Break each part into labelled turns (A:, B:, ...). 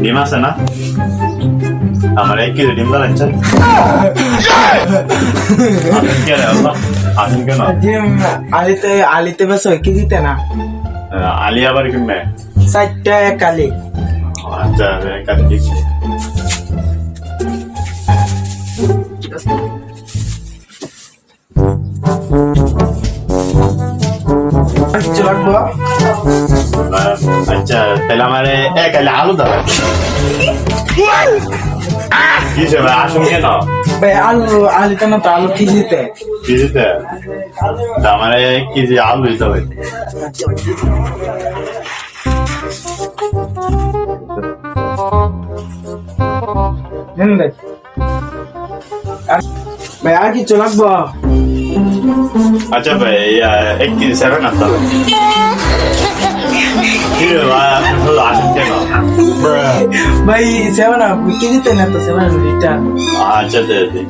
A: ডিম আছে না? আমার 1 কেজি ডিম বানাচ্ছেন? আসেন কেন?
B: ডিম আলিতে বেশ কেজিতে না,
A: আলি আবার কিনবে?
B: 4টা এক আলি।
A: আচ্ছা, কাটি দিচ্ছি।
B: কিছু লাগবো?
A: আচ্ছা, তাহলে আমার 1 আলি আলু দাও। কিসে ভাই, আসুন কেন?
B: ভাই আলিতে না তো, আলু কেজিতে।
A: কেজিতে? আমার 1 কেজি আলু দিতে হবে।
B: ভাই আর কিছু লাগবো?
A: আচ্ছা ভাই, 1 কেজি সেভেন আনতে হবে। কি রে ভাই, আপনি শুধু আসেন কেন?
B: ভাই 7 কেজিতে না তো, 7 লিটার।
A: আচ্ছা, দে দে।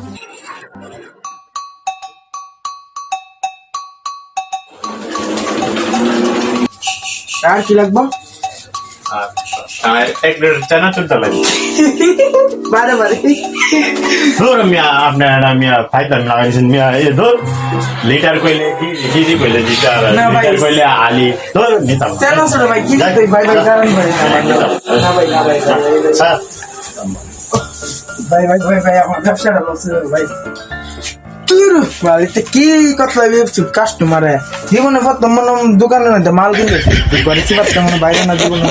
B: আর কি লাগবো?
A: আর 1 লিটার চানাচুর ডাল লাগবে।
B: বারে বারে
A: ধর মিয়া, আপনার মিয়া ফাইদার লাগাইছেন মিয়া, এই ধর লিটার কইলে কেজি কইলে লিটার,
B: না ভাই।
A: লিটার কইলে আলি, ধর নিতাম।
B: চেনা ছোট ভাই, কি ভাই ভাই কারণ ভাই না ভাই না ভাই
A: স্যার,
B: ভাই ভাই ভাই ভাই আমার ব্যবসাটা লস হয়ে ভাই। বাড়িতে কি কথা ভাবছি, কাস্টমারে জীবনে প্রথম মনে দোকানের মধ্যে মাল কিনে ঘরে চিবাতে মনে বাইরে না জীবনে